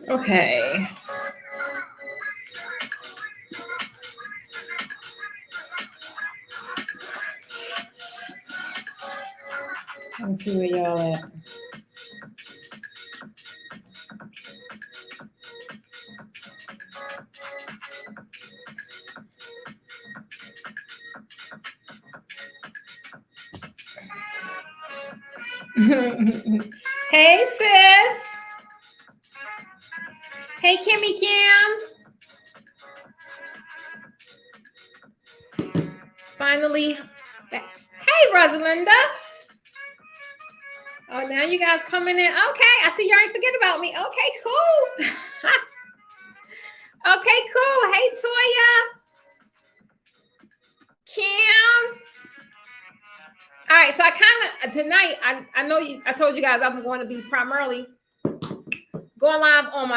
Okay. Let's see where y'all at. Hey, sis. Hey, Kimmy Kim. Finally. Hey, Rosalinda. Oh, now you guys coming in. Okay, I see y'all ain't forget about me. Okay, cool. Okay, cool. Hey, Toya. Kim. All right, so I kind of tonight. I know you. I told you guys I'm going to be primarily going live on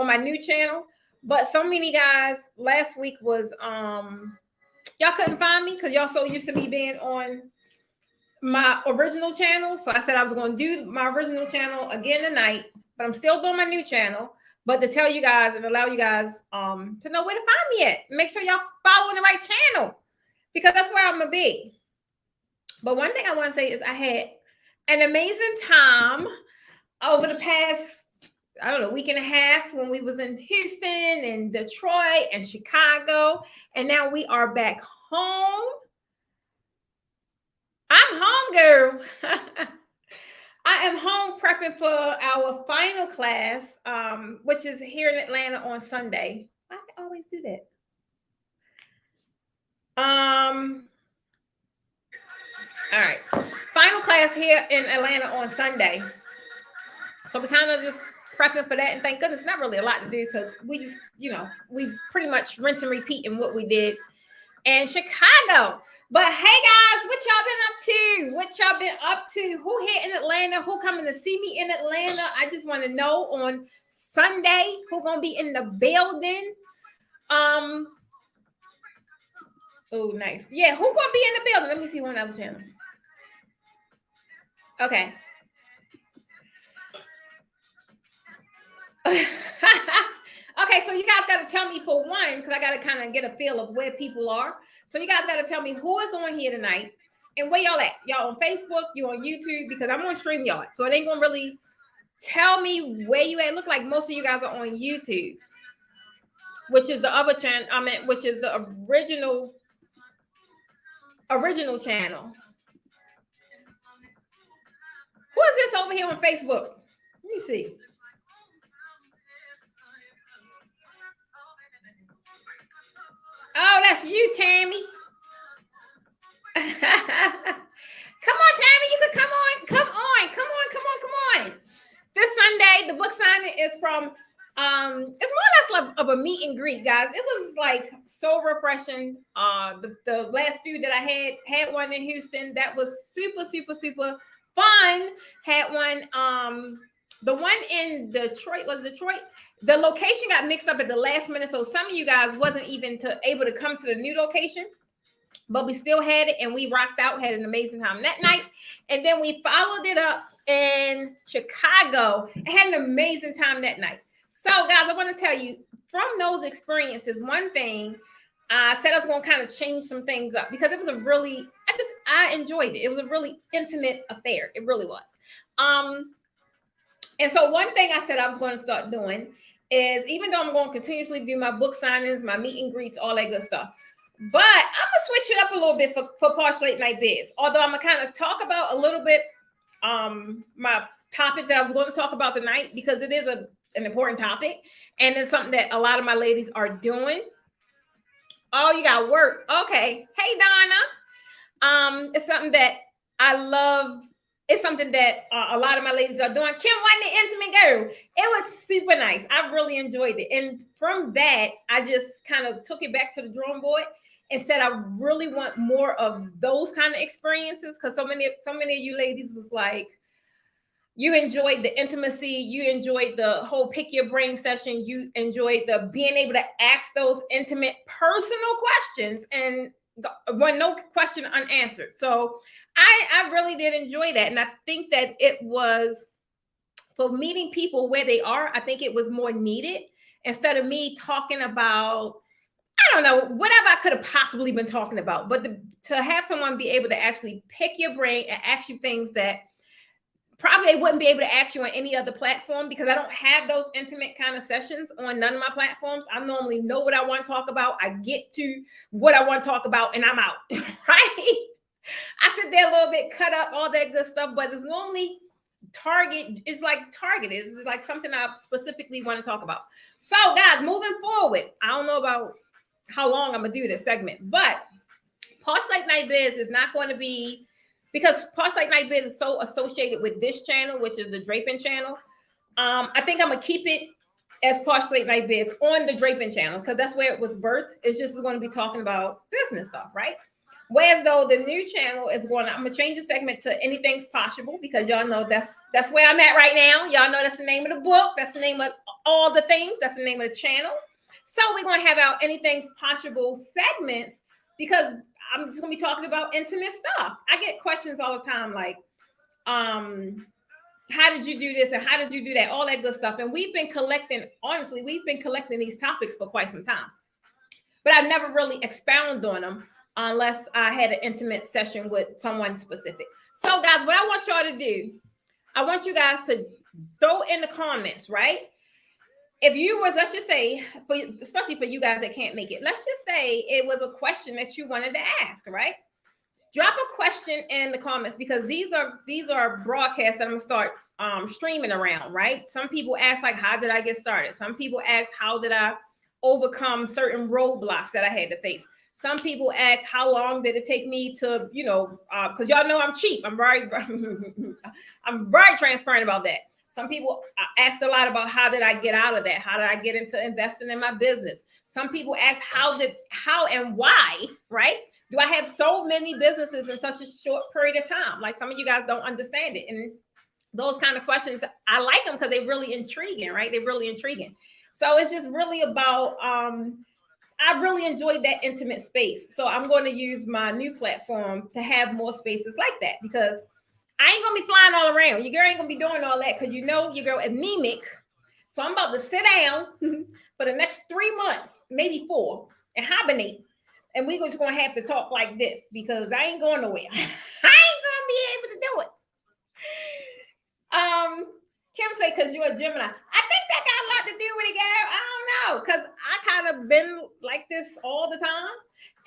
my new channel, but so many guys last week was y'all couldn't find me because y'all so used to me being on my original channel. So I said I was going to do my original channel again tonight, but I'm still doing my new channel. But to tell you guys and allow you guys to know where to find me at. Make sure y'all following the right channel because that's where I'm gonna be. But one thing I want to say is I had an amazing time over the past, I don't know, week and a half when we was in Houston and Detroit and Chicago. And now we are back home. I'm home, girl. I am home prepping for our final class, which is here in Atlanta on Sunday. Why do I always do that? All right. Final class here in Atlanta on Sunday. So we kind of just prepping for that. And thank goodness, not really a lot to do because we just, we pretty much rinse and repeat in what we did in Chicago. But hey guys, what y'all been up to? What y'all been up to? Who here in Atlanta? Who coming to see me in Atlanta? I just want to know on Sunday who gonna be in the building. Oh, nice. Yeah, who gonna be in the building? Let me see one other channel. Okay. Okay, so you guys got to tell me for one, because I got to kind of get a feel of where people are. So you guys got to tell me who is on here tonight and where y'all at. Y'all on Facebook, you on YouTube, because I'm on StreamYard. So it ain't going to really tell me where you at. Look like most of you guys are on YouTube, which is the other channel. Which is the original channel. Who is this over here on Facebook? Let me see. Oh, that's you, Tammy. Come on, Tammy. You can come on. Come on. This Sunday, the book signing is from, it's more or less like of a meet and greet, guys. It was like so refreshing. The last few that I had one in Houston. That was super, super, super fun. Had one, the one in Detroit was Detroit. The location got mixed up at the last minute. So some of you guys wasn't even able to come to the new location, but we still had it and we rocked out, had an amazing time that night. And then we followed it up in Chicago and had an amazing time that night. So guys, I want to tell you from those experiences, one thing I said I was going to kind of change some things up because it was I enjoyed it. It was a really intimate affair. It really was. And so one thing I said I was going to start doing is, even though I'm going to continuously do my book signings, my meet and greets, all that good stuff, but I'm going to switch it up a little bit for Posh Late Night Biz. Although I'm going to kind of talk about a little bit my topic that I was going to talk about tonight, because it is an important topic. And it's something that a lot of my ladies are doing. Oh, you got work. Okay. Hey, Donna. It's something that I love. It's something that a lot of my ladies are doing. Kim wasn't an intimate girl. It was super nice. I really enjoyed it. And from that, I just kind of took it back to the drawing board and said I really want more of those kind of experiences, because so many of you ladies was like, you enjoyed the intimacy, you enjoyed the whole pick your brain session, you enjoyed the being able to ask those intimate personal questions and when no question unanswered. So I really did enjoy that. And I think that it was for meeting people where they are. I think it was more needed instead of me talking about, I don't know, whatever I could have possibly been talking about. But to have someone be able to actually pick your brain and ask you things that probably they wouldn't be able to ask you on any other platform, because I don't have those intimate kind of sessions on none of my platforms. I normally know what I want to talk about. I get to what I want to talk about and I'm out, right? I sit there a little bit, cut up, all that good stuff, but it's normally targeted. It's like something I specifically want to talk about. So guys, moving forward, I don't know about how long I'm going to do this segment, but Posh Like Night Biz is not going to be, because Posh Like Night Biz is so associated with this channel, which is the Draping channel. I think I'm gonna keep it as Posh Like Night Biz on the Draping channel, because that's where it was birthed. It's just going to be talking about business stuff, right? Whereas though the new channel is I'm gonna change the segment to Anything's Possible, because y'all know that's where I'm at right now. Y'all know that's the name of the book. That's the name of all the things. That's the name of the channel. So we're gonna have our Anything's Possible segments, because I'm just gonna be talking about intimate stuff. I get questions all the time, like, how did you do this and how did you do that? All that good stuff. And we've been collecting these topics for quite some time, but I've never really expounded on them unless I had an intimate session with someone specific. So guys, what I want y'all to do, I want you guys to throw in the comments, right? If you was, let's just say, especially for you guys that can't make it, let's just say it was a question that you wanted to ask, right? Drop a question in the comments, because these are broadcasts that I'm gonna start streaming around, right? Some people ask, like, how did I get started? Some people ask, how did I overcome certain roadblocks that I had to face? Some people ask, how long did it take me to, because y'all know I'm cheap. I'm very transparent about that. Some people ask a lot about how did I get out of that? How did I get into investing in my business? Some people ask how and why, right? Do I have so many businesses in such a short period of time? Like, some of you guys don't understand it. And those kind of questions, I like them because they're really intriguing, right? They're really intriguing. So it's just really about, I really enjoyed that intimate space. So I'm going to use my new platform to have more spaces like that, because I ain't going to be flying all around. Your girl ain't going to be doing all that, because your girl anemic. So I'm about to sit down for the next 3 months, maybe 4, and hibernate. And we're just going to have to talk like this, because I ain't going nowhere. I ain't going to be able to do it. Kim say, because you're a Gemini. I think that got a lot to do with it, girl. I don't know, because I kind of been like this all the time.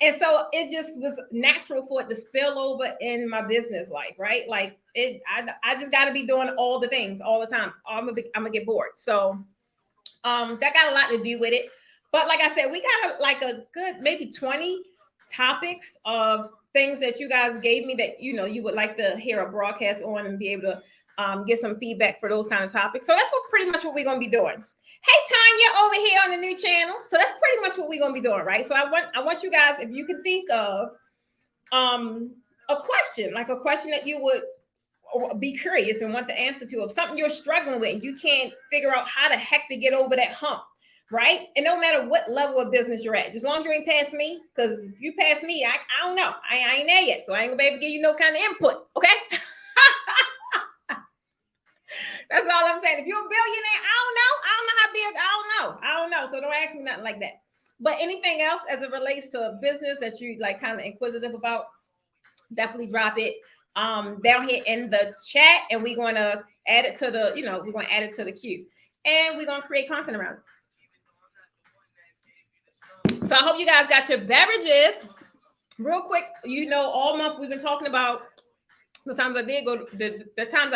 And so it just was natural for it to spill over in my business life, right? Like, I just got to be doing all the things all the time. I'm gonna get bored. So that got a lot to do with it. But like I said, we got a good maybe 20 topics of things that you guys gave me that you would like to hear a broadcast on and be able to get some feedback for those kind of topics. So that's pretty much what we're gonna be doing. Hey, Tanya, over here on the new channel. So that's pretty much what we're gonna be doing, right? So I want you guys, if you can think of a question that you would be curious and want the answer to, of something you're struggling with and you can't figure out how the heck to get over that hump, right? And no matter what level of business you're at, just as long as you ain't past me, because if you pass me, I don't know. I ain't there yet, so I ain't gonna be able to give you no kind of input, okay? That's all I'm saying. If you're a billionaire, I don't know. So don't ask me nothing like that. But anything else as it relates to business that you like kind of inquisitive about, definitely drop it down here in the chat, and we're going to add it to the queue, and we're going to create content around it. So I hope you guys got your beverages. Real quick, all month we've been talking about the times I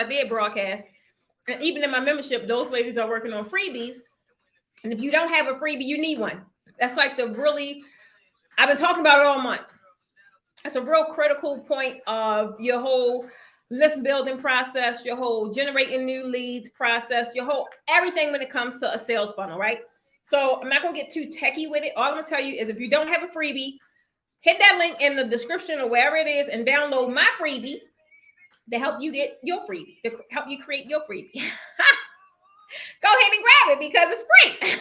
did broadcast. And even in my membership, those ladies are working on freebies. And if you don't have a freebie, you need one. That's like I've been talking about it all month. That's a real critical point of your whole list building process, your whole generating new leads process, your whole everything when it comes to a sales funnel, right? So I'm not going to get too techie with it. All I'm going to tell you is if you don't have a freebie, hit that link in the description or wherever it is and download my freebie to help you get your freebie, to help you create your freebie. Go ahead and grab it because it's free.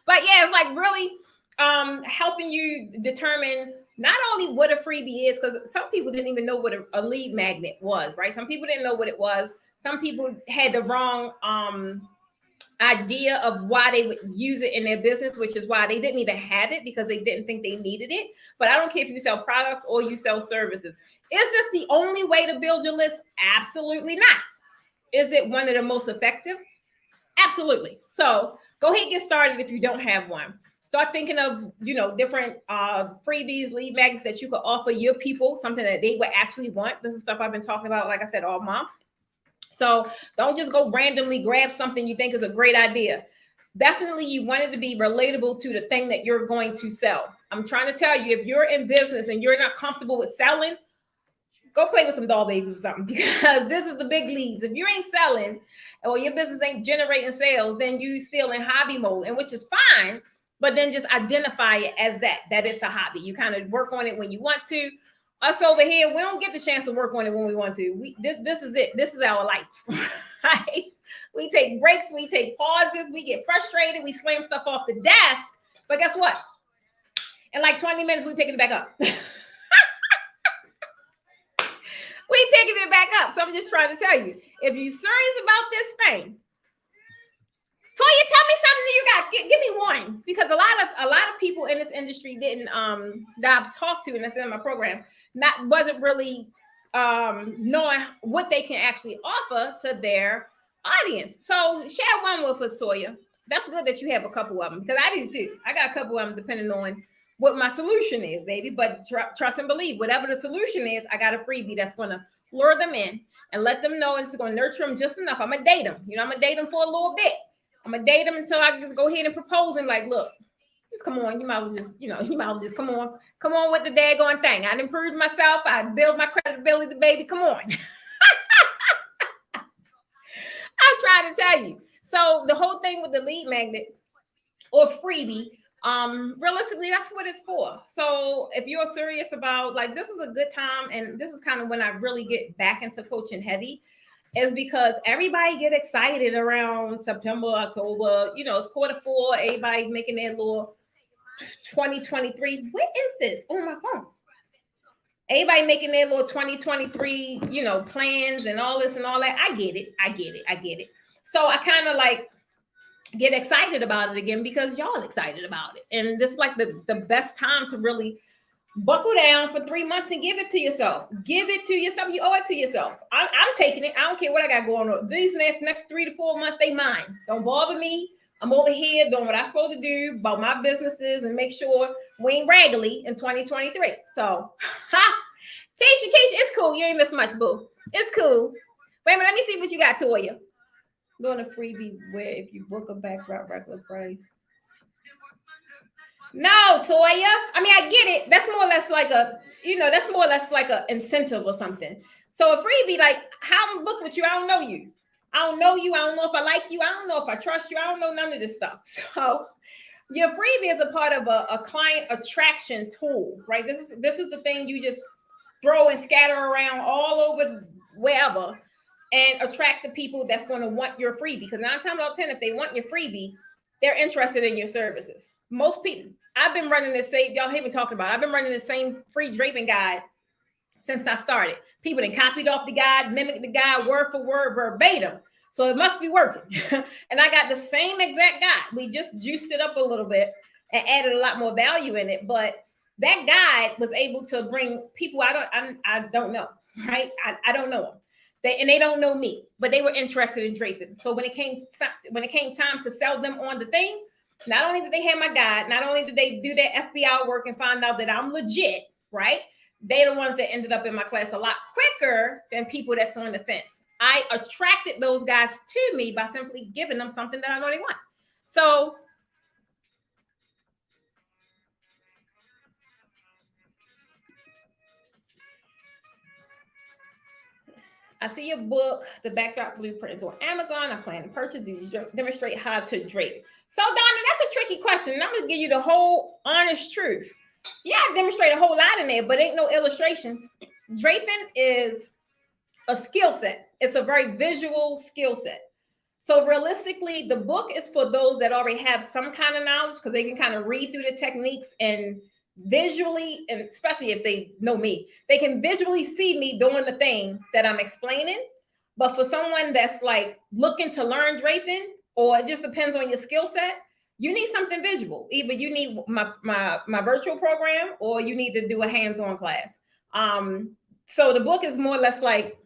But yeah, it's like really helping you determine not only what a freebie is, because some people didn't even know what a lead magnet was, right? Some people didn't know what it was. Some people had the wrong idea of why they would use it in their business, which is why they didn't even have it because they didn't think they needed it. But I don't care if you sell products or you sell services. Is this the only way to build your list? Absolutely not. Is it one of the most effective? Absolutely. So go ahead and get started if you don't have one. Start thinking of, different freebies, lead magnets that you could offer your people, something that they would actually want. This is stuff I've been talking about, like I said, all month. So don't just go randomly grab something you think is a great idea. Definitely you want it to be relatable to the thing that you're going to sell. I'm trying to tell you, if you're in business and you're not comfortable with selling, go play with some doll babies or something, because this is the big leads. If you ain't selling or your business ain't generating sales, then you still in hobby mode, and which is fine, but then just identify it as that it's a hobby. You kind of work on it when you want to. Us over here, we don't get the chance to work on it when we want to. This is it. This is our life. Right? We take breaks, we take pauses, we get frustrated, we slam stuff off the desk. But guess what? In like 20 minutes, we picking it back up. We picking it back up. So I'm just trying to tell you, if you're serious about this thing, Toya, tell me something that you got. Give me one, because a lot of people in this industry didn't that I've talked to, and that's in my program, wasn't really knowing what they can actually offer to their audience. So share one with us, Toya. That's good that you have a couple of them, because I do too. I got a couple of them depending on what my solution is, baby. But trust and believe, whatever the solution is, I got a freebie that's going to lure them in and let them know it's going to nurture them just enough. I'm going to date them. I'm going to date them for a little bit. I'm going to date them until I just go ahead and propose and like, look, just come on. You might as well just come on with the daggone thing. I done proved myself. I build my credibility, baby. Come on. I'm trying to tell you. So the whole thing with the lead magnet or freebie, realistically, that's what it's for. So if you're serious about, like, this is a good time, and this is kind of when I really get back into coaching heavy, is because everybody get excited around September, October. It's Q4. Everybody making their little 2023. What is this? Oh, my phone. Everybody making their little 2023, plans and all this and all that. I get it. So I kind of like get excited about it again because y'all excited about it. And this is like the best time to really buckle down for 3 months and give it to yourself. Give it to yourself. You owe it to yourself. I'm taking it. I don't care what I got going on. These next 3 to 4 months, they mine. Don't bother me. I'm over here doing what I'm supposed to do about my businesses and make sure we ain't raggedy in 2023. So, Keisha, it's cool. You ain't miss much, boo. It's cool. Wait a minute. Let me see what you got, Toya. Doing a freebie where if you book a backdrop regular price. No, Toya. I mean, I get it. That's more or less like a incentive or something. So a freebie, like, how I'm booked with you, I don't know you. I don't know you. I don't know if I like you. I don't know if I trust you. I don't know none of this stuff. So your freebie is a part of a client attraction tool, right? This is the thing you just throw and scatter around all over wherever and attract the people that's going to want your freebie. Because 9 times out of 10, if they want your freebie, they're interested in your services. Most people, I've been running this same, y'all hear me talking about it. I've been running the same free draping guide since I started. People then copied off the guide, mimicked the guide word for word, verbatim. So it must be working. And I got the same exact guide. We just juiced it up a little bit and added a lot more value in it. But that guide was able to bring people I don't know, right? I don't know them. They don't know me, but they were interested in draping. So when it came time to sell them on the thing, not only did they have my guide, not only did they do their FBI work and find out that I'm legit, right? They're the ones that ended up in my class a lot quicker than people that's on the fence. I attracted those guys to me by simply giving them something that I know they want. So I see your book, The Backdrop Blueprint, is on Amazon. I plan to purchase these, demonstrate how to drape. So Donna, that's a tricky question. And I'm going to give you the whole honest truth. Yeah, I demonstrate a whole lot in there, but ain't no illustrations. Draping is a skill set. It's a very visual skill set. So realistically, the book is for those that already have some kind of knowledge because they can kind of read through the techniques and visually, and especially if they know me, they can visually see me doing the thing that I'm explaining. But for someone that's like looking to learn draping, or it just depends on your skill set, you need something visual. Either you need my virtual program, or you need to do a hands-on class. So the book is more or less like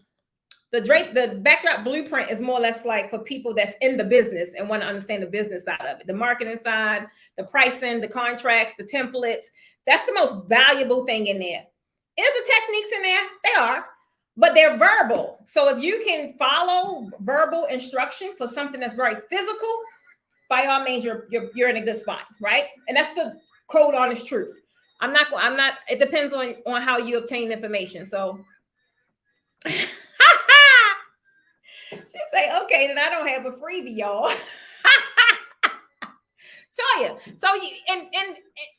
the backdrop blueprint is more or less like for people that's in the business and want to understand the business side of it, the marketing side, the pricing, the contracts, the templates. That's the most valuable thing in there. Is the techniques in there? They are, but they're verbal. So if you can follow verbal instruction for something that's very physical, by all means, you're in a good spot, right? And that's the cold honest truth. I'm not. It depends on how you obtain information. So. She say, okay, then I don't have a freebie, y'all. Tell you. So you,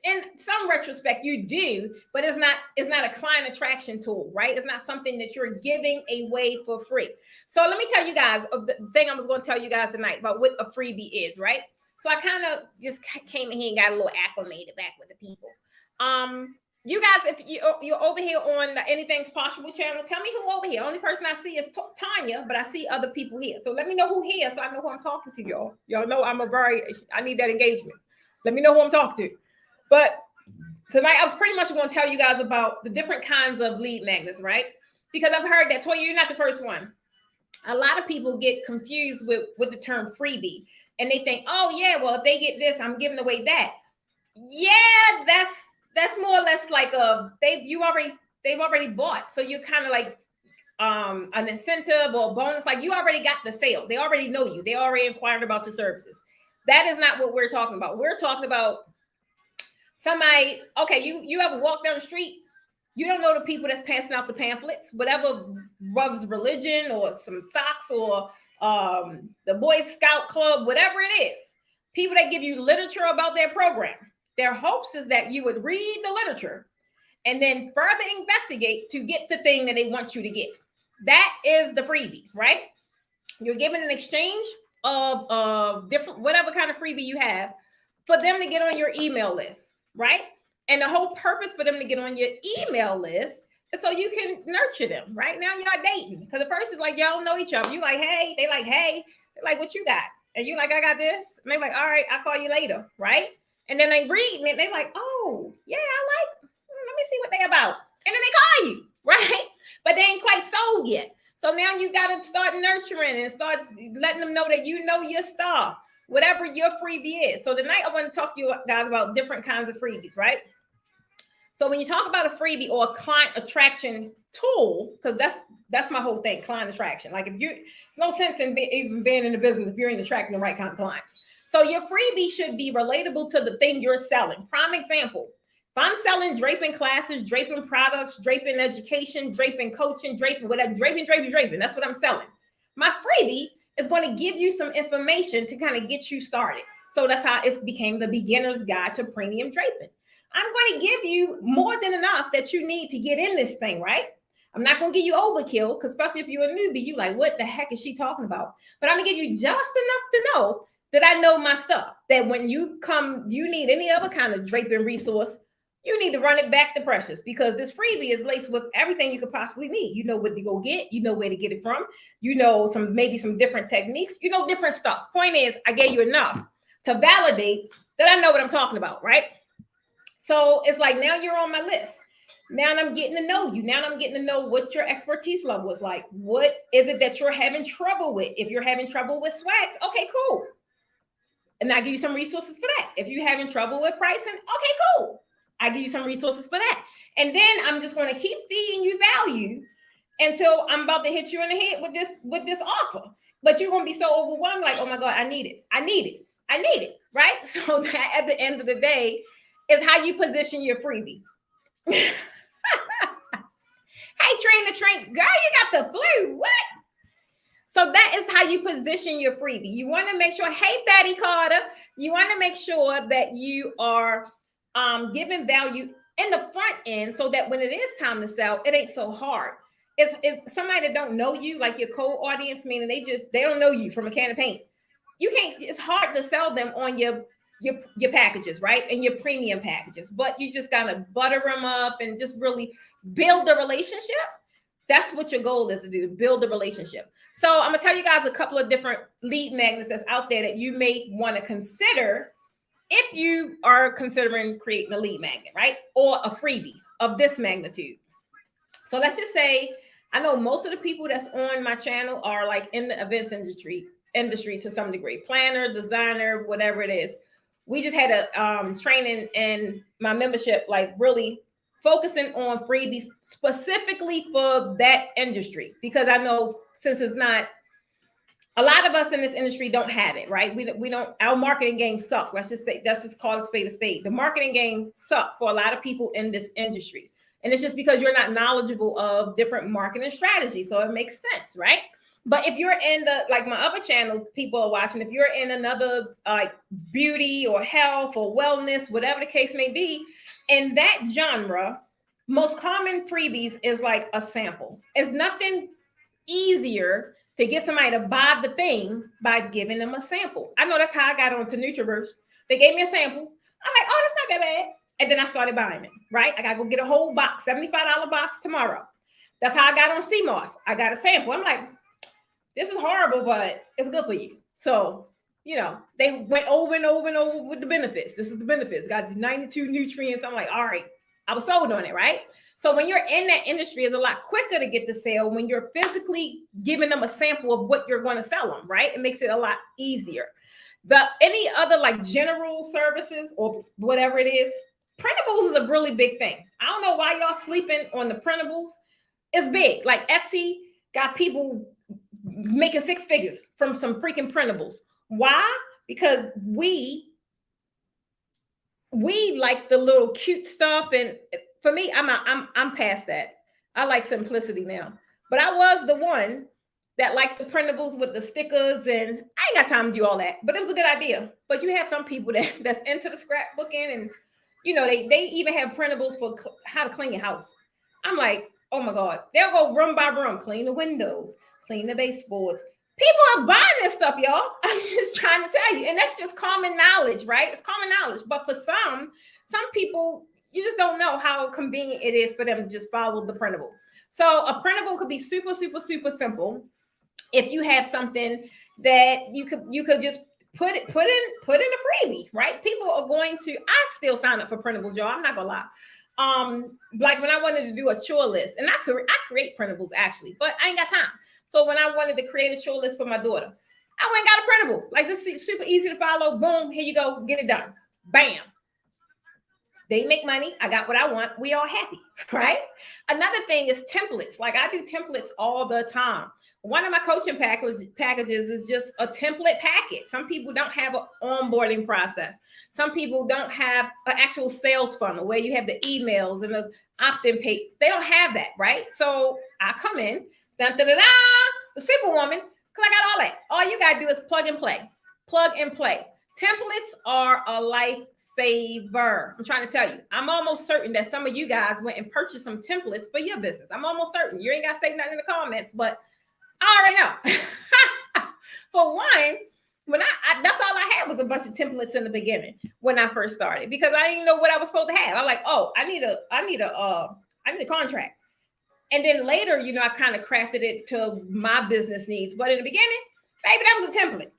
in some retrospect, you do, but it's not a client attraction tool, right? It's not something that you're giving away for free. So let me tell you guys the thing I was going to tell you guys tonight about what a freebie is, right? So I kind of just came in here and got a little acclimated back with the people. You guys, if you're over here on the Anything's Possible channel, tell me who over here. Only person I see is Tanya, but I see other people here. So let me know who here, so I know who I'm talking to, y'all. Y'all know I need that engagement. Let me know who I'm talking to. But tonight, I was pretty much going to tell you guys about the different kinds of lead magnets, right? Because I've heard that, Toya, you're not the first one. A lot of people get confused with the term freebie. And they think, oh, yeah, well, if they get this, I'm giving away that. Yeah, that's more or less like they've already bought. So you're kind of like an incentive or a bonus. Like you already got the sale. They already know you. They already inquired about your services. That is not what we're talking about. We're talking about somebody, okay, you ever walk down the street, you don't know the people that's passing out the pamphlets, whatever rubs religion or some socks or the Boy Scout Club, whatever it is, people that give you literature about their program. Their hopes is that you would read the literature and then further investigate to get the thing that they want you to get. That is the freebie, right? You're given an exchange of different, whatever kind of freebie you have for them to get on your email list, right? And the whole purpose for them to get on your email list is so you can nurture them, right? Now y'all dating. Because at first it's like, y'all know each other. You like, hey, they like, hey. They're like, what you got? And you like, I got this. And they're like, all right, I'll call you later, right? And then they read and they're like, oh, yeah, let me see what they about. And then they call you, right? But they ain't quite sold yet. So now you got to start nurturing and start letting them know that you know your stuff, whatever your freebie is. So tonight I want to talk to you guys about different kinds of freebies, right? So when you talk about a freebie or a client attraction tool, because that's my whole thing, client attraction. Like it's no sense in even being in the business if you're in attracting the right kind of clients. So your freebie should be relatable to the thing you're selling. Prime example, if I'm selling draping classes, draping products, draping education, draping coaching, draping, whatever, draping, that's what I'm selling. My freebie is going to give you some information to kind of get you started. So that's how it became the beginner's guide to premium draping. I'm going to give you more than enough that you need to get in this thing, right? I'm not going to give you overkill, because especially if you're a newbie, you like, what the heck is she talking about? But I'm going to give you just enough to know that I know my stuff, that when you need any other kind of draping resource, you need to run it back to Precious, because this freebie is laced with everything you could possibly need. You know what to go get, you know where to get it from, you know maybe some different techniques, you know different stuff. Point is, I gave you enough to validate that I know what I'm talking about, right? So it's like, now you're on my list. Now I'm getting to know you. Now I'm getting to know what your expertise level is like. What is it that you're having trouble with? If you're having trouble with swags, okay, cool. And I give you some resources for that. If you're having trouble with pricing, okay, cool. I give you some resources for that. And then I'm just going to keep feeding you value until I'm about to hit you in the head with this offer. But you're going to be so overwhelmed, like, oh my God, I need it, right? So that at the end of the day is how you position your freebie. Hey, train, girl, you got the flu. What? So that is how you position your freebie. You want to make sure, hey, Betty Carter, You want to make sure that you are giving value in the front end so that when it is time to sell, it ain't so hard. It's if somebody that don't know you, like your cold audience, meaning they don't know you from a can of paint. You can't. It's hard to sell them on your packages, right? And your premium packages, but you just gotta butter them up and just really build the relationship. That's what your goal is to do, to build the relationship. So I'm gonna tell you guys a couple of different lead magnets that's out there that you may want to consider if you are considering creating a lead magnet, right? Or a freebie of this magnitude. So let's just say, I know most of the people that's on my channel are like in the events industry to some degree, planner, designer, whatever it is. We just had a training in my membership, like really focusing on freebies specifically for that industry, because I know since it's not, a lot of us in this industry don't have it, right? We don't, our marketing game suck. Let's just call a spade a spade. The marketing game suck for a lot of people in this industry. And it's just because you're not knowledgeable of different marketing strategies. So it makes sense, right? But if you're in the, like my other channel, people are watching, if you're in another like beauty or health or wellness, whatever the case may be, in that genre, most common freebies is like a sample. It's nothing easier to get somebody to buy the thing by giving them a sample. I know that's how I got onto Nutriverse. They gave me a sample. I'm like, oh, that's not that bad. And then I started buying it, right? I got to go get a whole box, $75 box tomorrow. That's how I got on CMOS. I got a sample. I'm like, this is horrible, but it's good for you. So, they went over and over and over with the benefits. This is the benefits. Got 92 nutrients. I'm like, all right, I was sold on it, right? So when you're in that industry, it's a lot quicker to get the sale when you're physically giving them a sample of what you're going to sell them, right? It makes it a lot easier. But any other like general services or whatever it is, printables is a really big thing. I don't know why y'all sleeping on the printables. It's big. Like Etsy got people making six figures from some freaking printables. Why? Because we like the little cute stuff, and for me, I'm past that. I like simplicity now. But I was the one that liked the printables with the stickers, and I ain't got time to do all that. But it was a good idea. But you have some people that's into the scrapbooking, and they even have printables for how to clean your house. I'm like, oh my God, they'll go room by room, clean the windows, clean the baseboards. People are buying this stuff, y'all. I'm just trying to tell you. And that's just common knowledge, right? It's common knowledge. But for some people, you just don't know how convenient it is for them to just follow the printable. So a printable could be super, super, super simple. If you have something that you could just put in a freebie, right? People are going to, I still sign up for printables, y'all. I'm not gonna lie. Like when I wanted to do a chore list, and I create printables actually, but I ain't got time. So when I wanted to create a chore list for my daughter, I went and got a printable. Like this is super easy to follow. Boom, here you go, get it done. Bam. They make money. I got what I want. We all happy, right? Another thing is templates. Like I do templates all the time. One of my coaching packages is just a template packet. Some people don't have an onboarding process. Some people don't have an actual sales funnel where you have the emails and the opt-in page. They don't have that, right? So I come in, the superwoman, because I got all that. All you got to do is plug and play. Plug and play. Templates are a lifesaver. I'm trying to tell you. I'm almost certain that some of you guys went and purchased some templates for your business. I'm almost certain. You ain't got to say nothing in the comments, but I already know. For one, when I that's all I had was a bunch of templates in the beginning when I first started, because I didn't know what I was supposed to have. I'm like, oh, I need a contract. And then later, I kind of crafted it to my business needs. But in the beginning, baby, that was a template.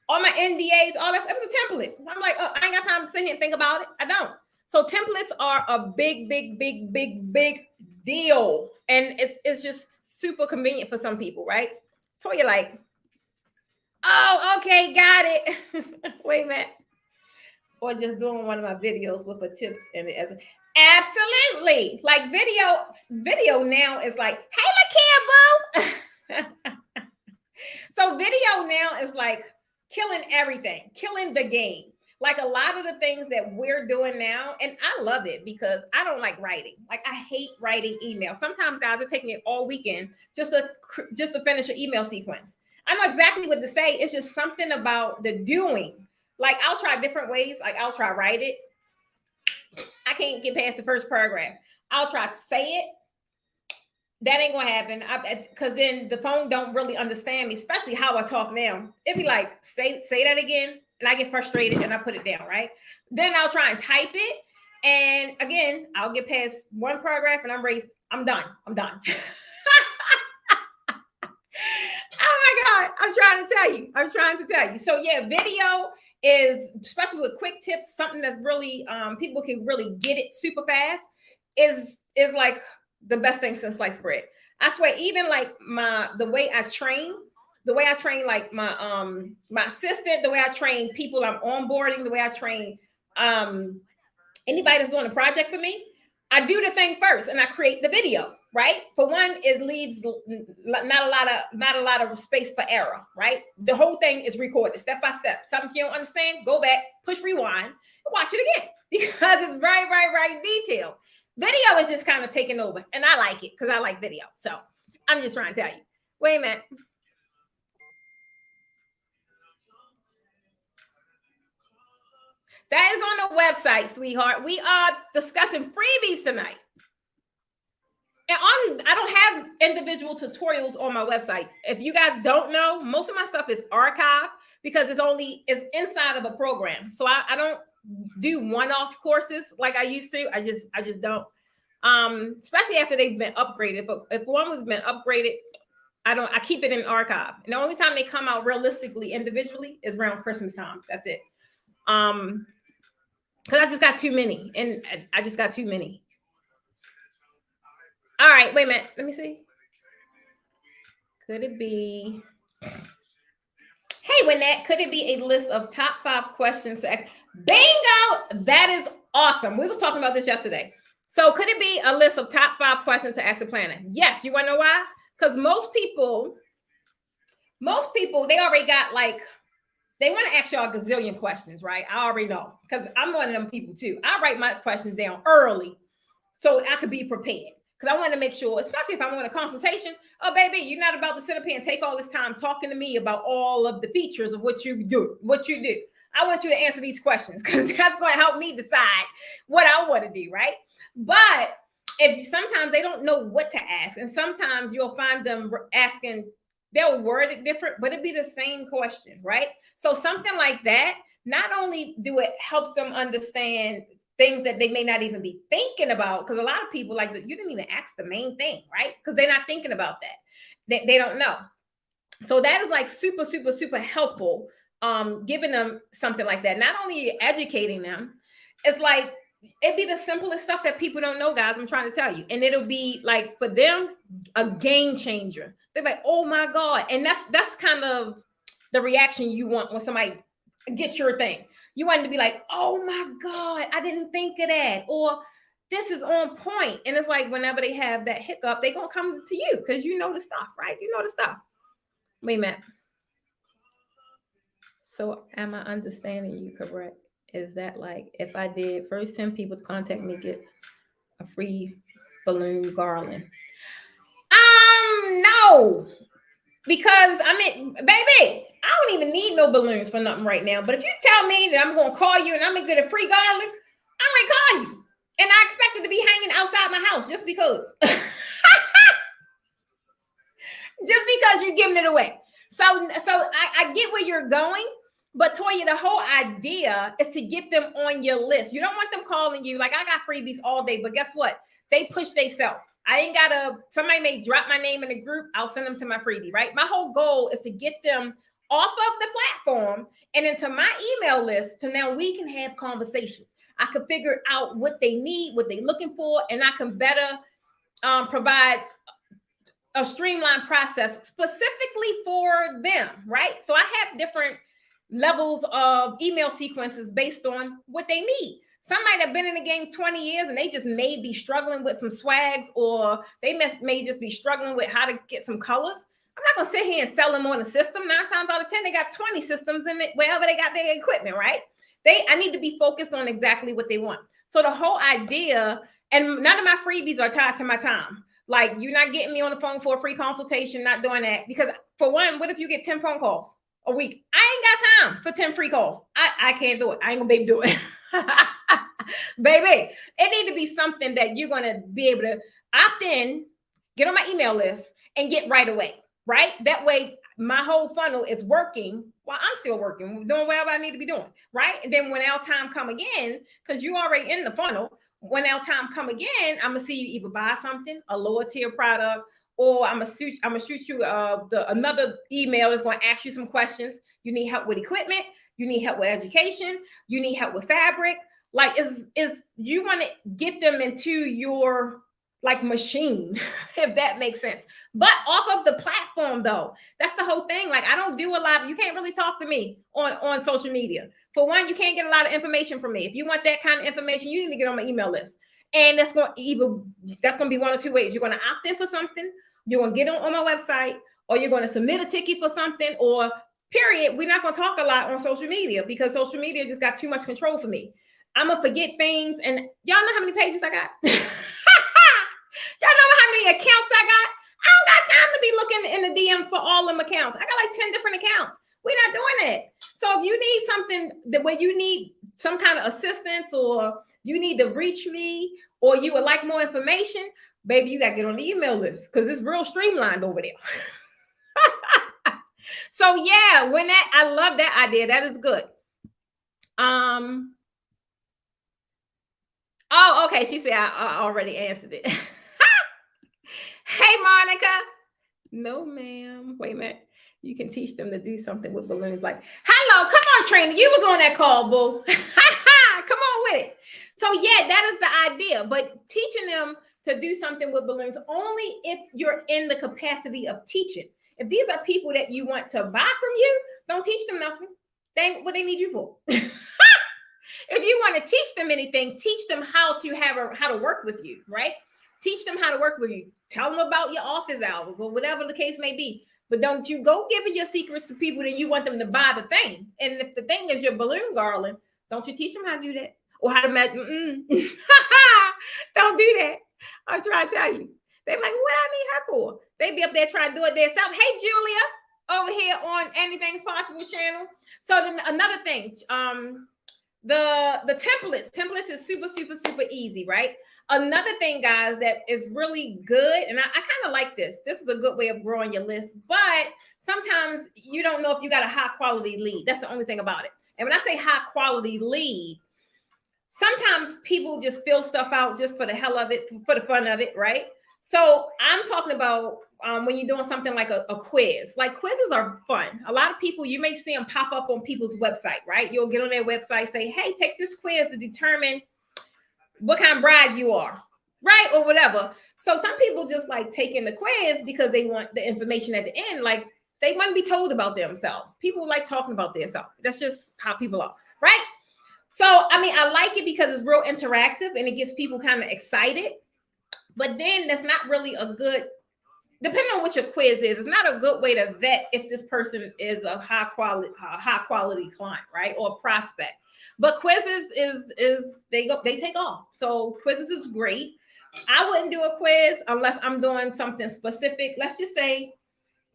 All my NDAs, all that, it was a template. I'm like, oh, I ain't got time to sit here and think about it. I don't. So templates are a big, big, big, big, big deal. And it's just super convenient for some people, right? So you're like, oh, okay, got it. Wait a minute. Or just doing one of my videos with the tips in it. Absolutely. Like video now is like, hey, look here, boo. So video now is like killing everything, killing the game. Like a lot of the things that we're doing now, and I love it because I don't like writing. Like I hate writing emails. Sometimes guys are taking it all weekend just to finish an email sequence. I know exactly what to say. It's just something about the doing Like I'll try different ways. Like I'll try write it. I can't get past the first paragraph. I'll try to say it. That ain't gonna happen. Because then the phone don't really understand me, especially how I talk now. It'd be like, say that again, and I get frustrated and I put it down, right? Then I'll try and type it. And again, I'll get past one paragraph and I'm done. I'm done. Oh my God. I'm trying to tell you. So yeah, video is, especially with quick tips, something that's really people can really get it super fast, is like the best thing since sliced bread. I swear, even like the way I train like my assistant, the way I train people I'm onboarding, the way I train anybody that's doing a project for me, I do the thing first and I create the video, right? For one, it leaves not a lot of space for error, right? The whole thing is recorded step by step. Something you don't understand, go back, push rewind, and watch it again because it's very, very, very detailed. Video is just kind of taking over, and I like it because I like video. So I'm just trying to tell you. Wait a minute. That is on the website, sweetheart. We are discussing freebies tonight. And honestly, I don't have individual tutorials on my website. If you guys don't know, most of my stuff is archived because it's inside of a program. So I don't do one-off courses like I used to. I just don't. Especially after they've been upgraded. If one was been upgraded, I keep it in archive. And the only time they come out realistically individually is around Christmas time. That's it. Because I just got too many. And I just got too many. All right, wait a minute. Let me see. Could it be? Hey, Wynette, could it be a list of top 5 questions? Bingo! That is awesome. We was talking about this yesterday. So could it be a list of top 5 questions to ask a planner? Yes. You want to know why? Because most people, they already got they want to ask y'all a gazillion questions, right? I already know because I'm one of them people too. I write my questions down early so I could be prepared. Because I want to make sure, especially if I want a consultation, oh, baby, you're not about to sit up here and take all this time talking to me about all of the features of what you do. I want you to answer these questions because that's going to help me decide what I want to do, right? But if sometimes they don't know what to ask, and sometimes you'll find them asking, they'll word it different, but it'd be the same question, right? So something like that, not only do it helps them understand things that they may not even be thinking about, because a lot of people you didn't even ask the main thing, right? Because they're not thinking about that. They don't know. So that is super, super, super helpful. Giving them something like that. Not only educating them, it's it'd be the simplest stuff that people don't know, guys. I'm trying to tell you. And it'll be for them, a game changer. They're like, oh my God. And that's kind of the reaction you want when somebody gets your thing. You want to be like, oh my God, I didn't think of that. Or this is on point. And it's whenever they have that hiccup, they're going to come to you because you know the stuff, right? You know the stuff. Wait a minute. So am I understanding you correct? Is that if I did first 10 people to contact me gets a free balloon garland? No. Because baby, I don't even need no balloons for nothing right now. But if you tell me that I'm going to call you and I'm going to get a free garland, I'm going to call you. And I expect it to be hanging outside my house just because. Just because you're giving it away. So I get where you're going. But Toya, the whole idea is to get them on your list. You don't want them calling you I got freebies all day. But guess what? They push themselves. I ain't somebody may drop my name in the group. I'll send them to my freebie, right? My whole goal is to get them off of the platform and into my email list. So now we can have conversations. I can figure out what they need, what they're looking for, and I can better provide a streamlined process specifically for them, right? So I have different levels of email sequences based on what they need. Some might have been in the game 20 years and they just may be struggling with some swags, or they may just be struggling with how to get some colors. I'm not going to sit here and sell them on the system. 9 times out of 10, they got 20 systems in it, wherever they got their equipment, right? I need to be focused on exactly what they want. So the whole idea, and none of my freebies are tied to my time. You're not getting me on the phone for a free consultation, not doing that. Because for one, what if you get 10 phone calls? a week. I ain't got time for 10 free calls. I can't do it. I ain't gonna be able to do it. Baby, it need to be something that you're gonna be able to opt in, get on my email list, and get right away, right? That way my whole funnel is working while I'm still working, doing whatever I need to be doing, right? And then when our time come again, because you already in the funnel, when our time come again, I'm gonna see you either buy something, a lower tier product, or I'm gonna shoot you another email that's gonna ask you some questions. You need help with equipment, you need help with education, you need help with fabric. Like is you want to get them into your like machine, if that makes sense. But off of the platform though, that's the whole thing. Like I don't do a lot. You can't really talk to me on social media. For one, you can't get a lot of information from me. If you want that kind of information, you need to get on my email list. And that's going to be one or two ways. You're going to opt in for something, you're going to get on my website, or you're going to submit a ticket for something, or period. We're not going to talk a lot on social media because social media just got too much control for me. I'm going to forget things. And y'all know how many pages I got? Y'all know how many accounts I got? I don't got time to be looking in the DMs for all them accounts. I got like 10 different accounts. We're not doing that. So if you need something where you need some kind of assistance, or you need to reach me, or you would like more information, baby, you got to get on the email list because it's real streamlined over there. So yeah, I love that idea. That is good. Oh, okay. She said I already answered it. Hey, Monica. No, ma'am. Wait a minute. You can teach them to do something with balloons. Like, hello, come on, Trina. You was on that call, boo. Come on with it. So yeah, that is the idea. But teaching them to do something with balloons only if you're in the capacity of teaching. If these are people that you want to buy from you, don't teach them nothing. What they need you for. If you want to teach them anything, teach them how to work with you, right? Teach them how to work with you. Tell them about your office hours or whatever the case may be. But don't you go giving your secrets to people that you want them to buy the thing. And if the thing is your balloon garland, don't you teach them how to do that? Or how to make, don't do that. I'm trying to tell you. They're like, what I need her for? They be up there trying to do it themselves. Hey, Julia, over here on Anything's Possible channel. So then another thing, the templates is super, super, super easy, right? Another thing, guys, that is really good, and I kind of like this. This is a good way of growing your list, but sometimes you don't know if you got a high quality lead. That's the only thing about it. And when I say high quality lead, sometimes people just fill stuff out just for the hell of it, for the fun of it, right? So I'm talking about when you're doing something like a quiz. Like quizzes are fun. A lot of people, you may see them pop up on people's website, right? You'll get on their website, say, hey, take this quiz to determine what kind of bride you are, right? Or whatever. So some people just like taking the quiz because they want the information at the end. Like they want to be told about themselves. People like talking about themselves. That's just how people are, right? So, I mean, I like it because it's real interactive and it gets people kind of excited. But then that's not really a good, depending on what your quiz is, it's not a good way to vet if this person is a high quality client, right? Or prospect. But quizzes they take off. So quizzes is great. I wouldn't do a quiz unless I'm doing something specific. Let's just say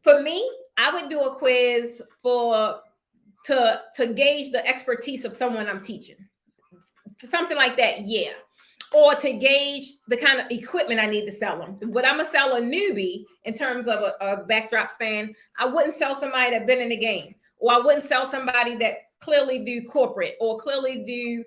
for me, I would do a quiz to gauge the expertise of someone I'm teaching. Something like that, yeah. Or to gauge the kind of equipment I need to sell them. What I'm gonna sell a newbie in terms of a backdrop stand, I wouldn't sell somebody that's been in the game, or I wouldn't sell somebody that clearly do corporate or clearly do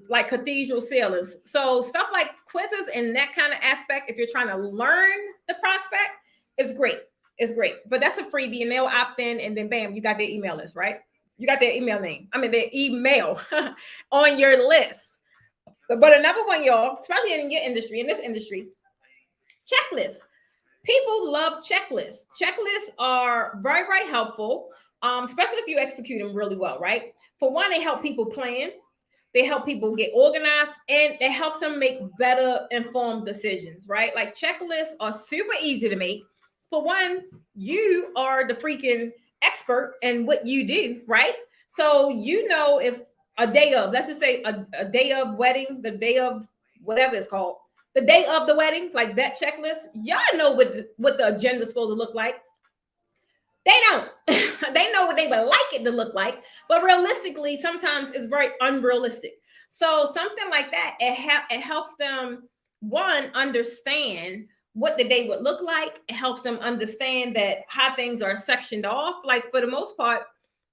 like cathedral ceilings. So stuff like quizzes and that kind of aspect, if you're trying to learn the prospect, is great. It's great. But that's a freebie, and they'll opt in, and then bam, you got their email list, right? You got their email name. I mean, their email on your list. But another one, y'all, especially in your industry, in this industry, checklists. People love checklists. Checklists are very, very helpful, especially if you execute them really well, right? For one, they help people plan. They help people get organized, and it helps them make better informed decisions, right? Like checklists are super easy to make. For one, you are the freaking expert in what you do, right? So you know if a day of, let's just say a day of wedding, the day of whatever it's called, the day of the wedding, like that checklist, y'all know what the agenda is supposed to look like. They don't. they know what they would like it to look like, but realistically, sometimes it's very unrealistic. So something like that, it helps them, one, understand what the day would look like. It helps them understand that how things are sectioned off. Like for the most part,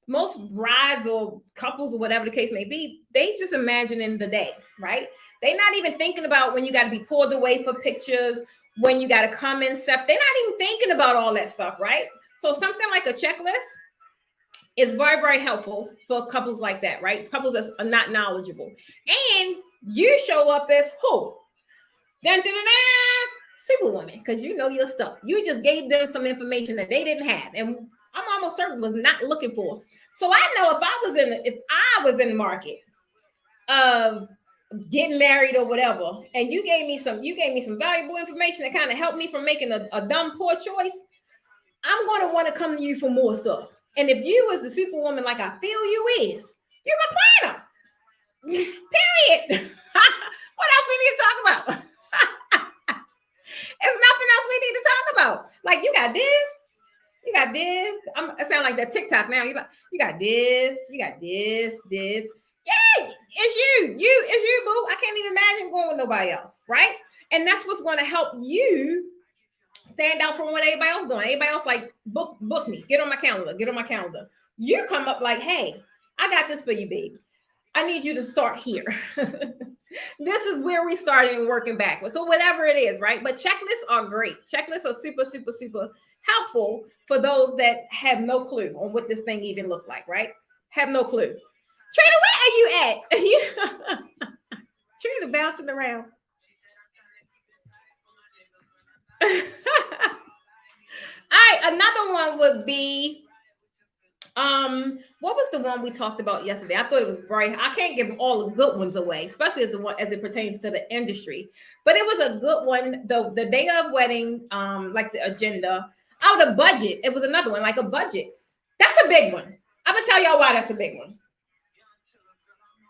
most brides or couples or whatever the case may be, they just imagining the day, right? They're not even thinking about when you got to be pulled away for pictures, when you got to come in step. They're not even thinking about all that stuff, right? So something like a checklist is very, very helpful for couples like that, right? Couples that are not knowledgeable. And you show up as who? Dun, dun, dun, dun, Superwoman, because you know your stuff. You just gave them some information that they didn't have, and I'm almost certain was not looking for. So I know if I was in the market of getting married or whatever, and you gave me some valuable information that kind of helped me from making a dumb, poor choice, I'm going to want to come to you for more stuff. And if you was the superwoman like I feel you is, you're my planner. Period. What else we need to talk about? There's nothing else we need to talk about. Like, you got this, you got this. I sound like that TikTok now. You got this, you got this. Yeah, it's you, boo. I can't even imagine going with nobody else, right? And that's what's going to help you stand out from what everybody else is doing. Everybody else like book me, get on my calendar. You come up like, hey, I got this for you, baby. I need you to start here. This is where we started working backwards. So whatever it is, right? But checklists are great. Checklists are super, super, super helpful for those that have no clue on what this thing even looked like, right? Have no clue. Trina, where are you at? Trina bouncing around. All right, another one would be what was the one we talked about yesterday? I thought it was I can't give all the good ones away, especially as it pertains to the industry, but it was a good one. The day of wedding, like the agenda. Oh, the budget. It was another one, like a budget. That's a big one. I'm gonna tell y'all why that's a big one.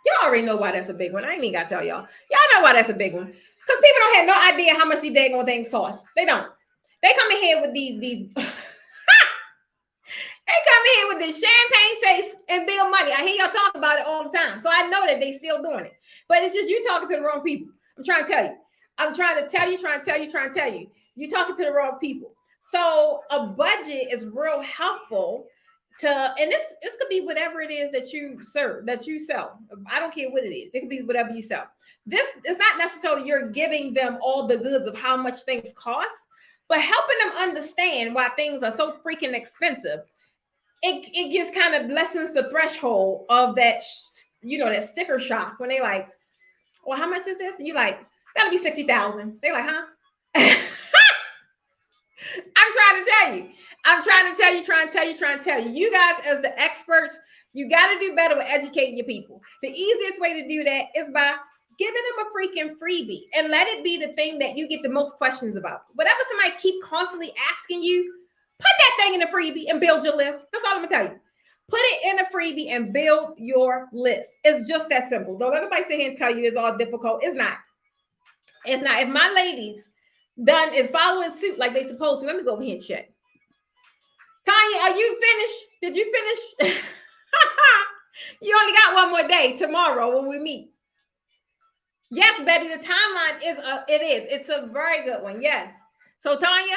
Y'all already know why that's a big one. I ain't even gotta tell y'all. Y'all know why that's a big one. Because people don't have no idea how much these daggone things cost. They don't. They come in here with these they come in here with this champagne taste and bill money. I hear y'all talk about it all the time. So I know that they still doing it. But it's just you talking to the wrong people. I'm trying to tell you. I'm trying to tell you. You're talking to the wrong people. So a budget is real helpful and this could be whatever it is that you sell. I don't care what it is. It could be whatever you sell. This is not necessarily you're giving them all the goods of how much things cost, but helping them understand why things are so freaking expensive. It just kind of lessens the threshold of that, that sticker shock when they like, well, how much is this? You like, that'll be 60,000. They like, huh? I'm trying to tell you. You guys, as the experts, you got to do better with educating your people. The easiest way to do that is by giving them a freaking freebie and let it be the thing that you get the most questions about. Whatever somebody keep constantly asking you, put that thing in a freebie and build your list. That's all I'm gonna tell you. Put it in a freebie and build your list. It's just that simple. Don't let anybody sit here and tell you it's all difficult. It's not. It's not. If my ladies is following suit like they supposed to, let me go over here and check. Tanya, are you finished? Did you finish? You only got one more day tomorrow when we meet. Yes, Betty, the timeline it's a very good one. Yes. So Tanya,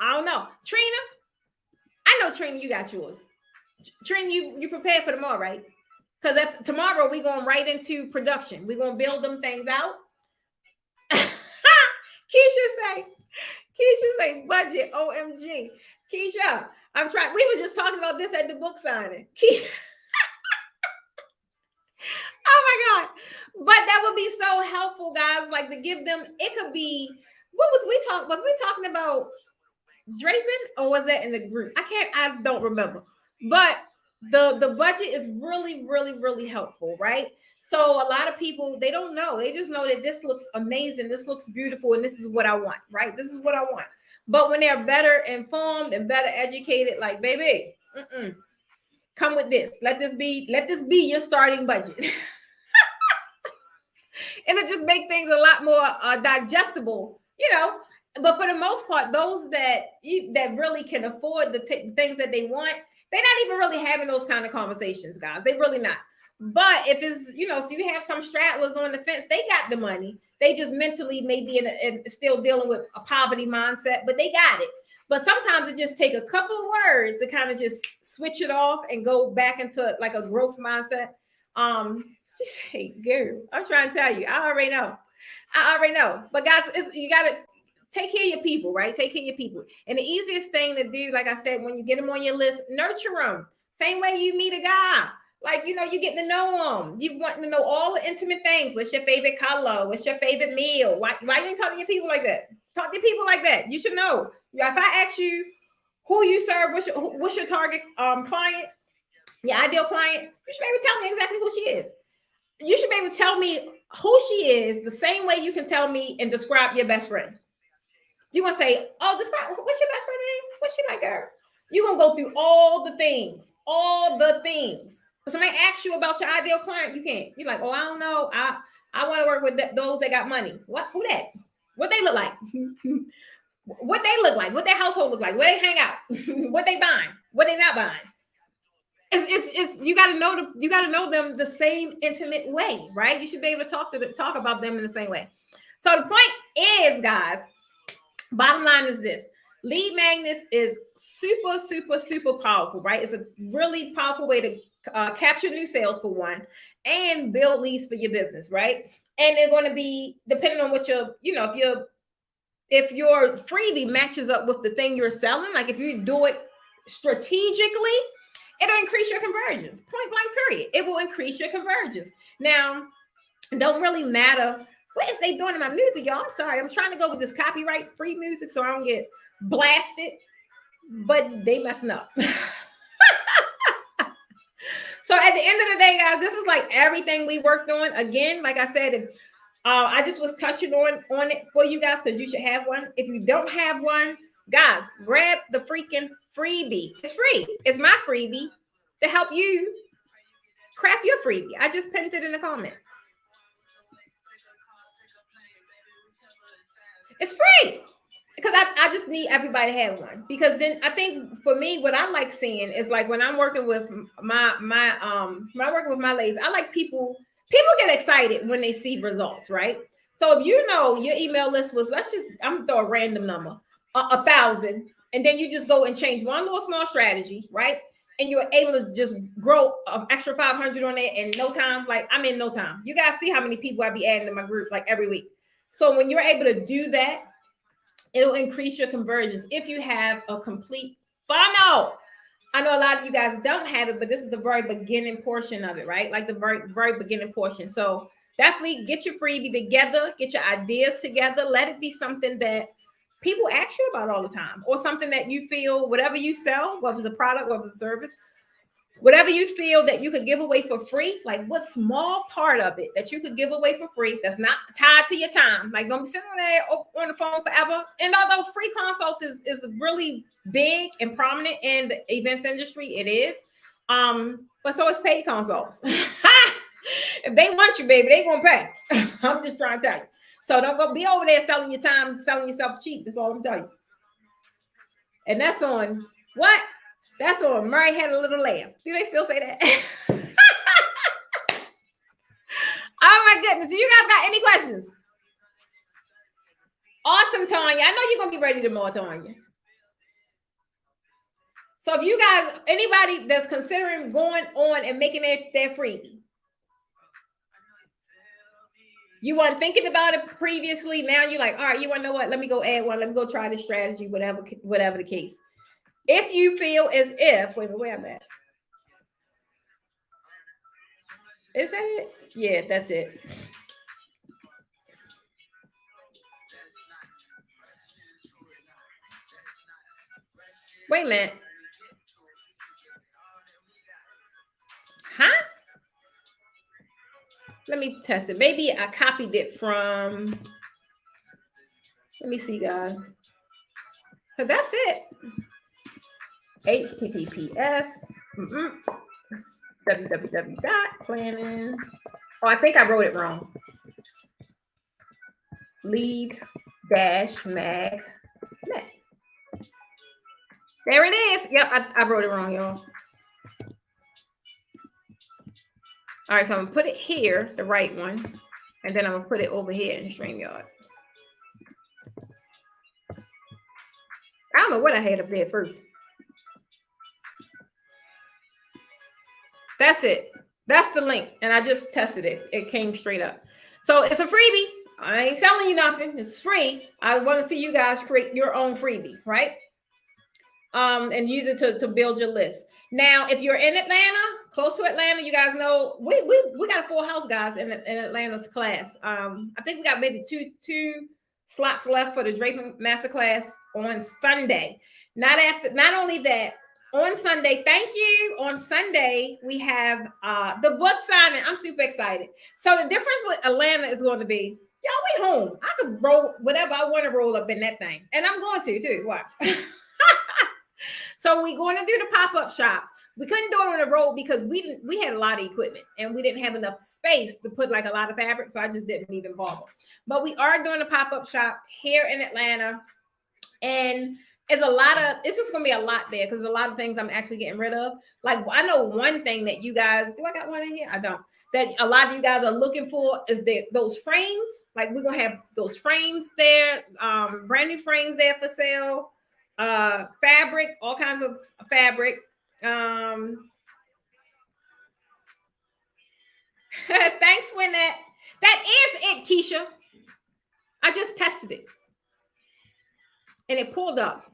I don't know. Trina, I know Trina, you got yours. Trina, you prepared for tomorrow, right? Because tomorrow we're going right into production. We're going to build them things out. Keisha say budget, OMG. Keisha, I'm trying. We were just talking about this at the book signing. Oh my God. But that would be so helpful, guys. Like to give them, it could be, was we talking about draping or was that in the group? I don't remember. But the budget is really, really, really helpful, right? So a lot of people, they don't know. They just know that this looks amazing. This looks beautiful. And this is what I want, right? This is what I want. But when they're better informed and better educated, like, baby, come with this. Let this be your starting budget. And it just makes things a lot more digestible, But for the most part, those that really can afford the things that they want, They're not even really having those kind of conversations, guys. They really not. But if it's, so you have some stragglers on the fence, they got the money. They just mentally maybe still dealing with a poverty mindset, but they got it. But sometimes it just take a couple of words to kind of just switch it off and go back into like a growth mindset. Hey, girl, I'm trying to tell you, I already know. But guys, you gotta take care of your people, right? Take care of your people. And the easiest thing to do, like I said, when you get them on your list, nurture them. Same way you meet a guy. Like, you getting to know them. You want to know all the intimate things. What's your favorite color? What's your favorite meal? Why you ain't talking to your people like that? Talk to people like that. You should know. If I ask you who you serve, what's your target client, your ideal client, you should be able to tell me exactly who she is. You should be able to tell me who she is the same way you can tell me and describe your best friend. You want to say, oh, describe, what's your best friend name? What's she like, girl? You're going to go through all the things. If somebody asks you about your ideal client, you can't. You're like, oh, I don't know. I want to work with those that got money. What? Who that? What they look like? What they look like? What their household look like? Where they hang out? What they buying? What they not buying? It's you got to know them the same intimate way, right? You should be able to talk about them in the same way. So the point is, guys, bottom line is this: lead magnets is super, super, super powerful, right? It's a really powerful way to capture new sales for one, and build leads for your business, right? And they're going to be depending on what if your freebie matches up with the thing you're selling, like if you do it strategically, it'll increase your conversions. Point blank, period. It will increase your conversions. Now, it don't really matter what is they doing in my music, y'all. I'm sorry. I'm trying to go with this copyright free music so I don't get blasted, but they messing up. So at the end of the day, guys, this is like everything we worked on. Again, like I said, I just was touching on it for you guys because you should have one. If you don't have one, guys, grab the freaking freebie. It's free. It's my freebie to help you craft your freebie. I just pinned it in the comments. It's free because I just need everybody to have one, because then I think for me, what I like seeing is like when I'm working with my working with my ladies, I like people get excited when they see results, right? So if your email list was, I'm gonna throw a random number, 1,000, and then you just go and change one little small strategy, right? And you're able to just grow an extra 500 on there in no time. Like I'm in no time. You guys see how many people I be adding to my group like every week. So when you're able to do that, it'll increase your conversions if you have a complete funnel. I know a lot of you guys don't have it, but this is the very beginning portion of it, right? Like the very, very beginning portion. So definitely get your freebie together, get your ideas together. Let it be something that people ask you about all the time, or something that you feel, whatever you sell, whether it's a product, whether it's a service, whatever you feel that you could give away for free, like what small part of it that you could give away for free that's not tied to your time. Like don't be sitting there on the phone forever. And although free consults is really big and prominent in the events industry, it is. But so is paid consults. If they want you, baby, they gonna pay. I'm just trying to tell you. So don't go be over there selling your time, selling yourself cheap. That's all I'm telling you. And that's on what? That's on Murray Had a Little Lamb. Do they still say that? Oh my goodness. Do you guys got any questions? Awesome, Tanya. I know you're going to be ready tomorrow, Tanya. So if you guys, anybody that's considering going on and making it their freebie, you weren't thinking about it previously. Now you're like, all right, you want to know what? Let me go add one. Let me go try this strategy, whatever the case. If you feel as if, wait a minute, where I'm at. Is that it? Yeah, that's it. Wait a minute. Huh? Let me test it. Maybe I copied it from, let me see, guys. So that's it. HTTPS www.planning. Oh, I think I wrote it wrong. Lead-mag. There it is. Yep, I wrote it wrong, y'all. All right, so I'm gonna put it here, the right one, and then I'm gonna put it over here in StreamYard. I don't know what I had up there first. That's it. That's the link, and I just tested it. It came straight up. So it's a freebie. I ain't selling you nothing. It's free. I want to see you guys create your own freebie, right? And use it to build your list. Now, if you're in Atlanta, close to Atlanta, you guys know we got a full house, guys, in Atlanta's class. I think we got maybe two slots left for the Draping Masterclass on Sunday. Not only that, on Sunday, thank you. On Sunday, we have the book signing. I'm super excited. So the difference with Atlanta is going to be, y'all, we home. I could roll whatever I want to roll up in that thing, and I'm going to too. Watch. So we're going to do the pop-up shop. We couldn't do it on the road because we had a lot of equipment and we didn't have enough space to put like a lot of fabric. So I just didn't even bother. But we are doing a pop-up shop here in Atlanta. And it's just going to be a lot there because there's a lot of things I'm actually getting rid of. Like, I know one thing that you guys, do I got one in here? I don't. That a lot of you guys are looking for is those frames. Like, we're going to have those frames there, brand new frames there for sale. Fabric, all kinds of fabric. Thanks, Wynette. That is it, Keisha. I just tested it. And it pulled up.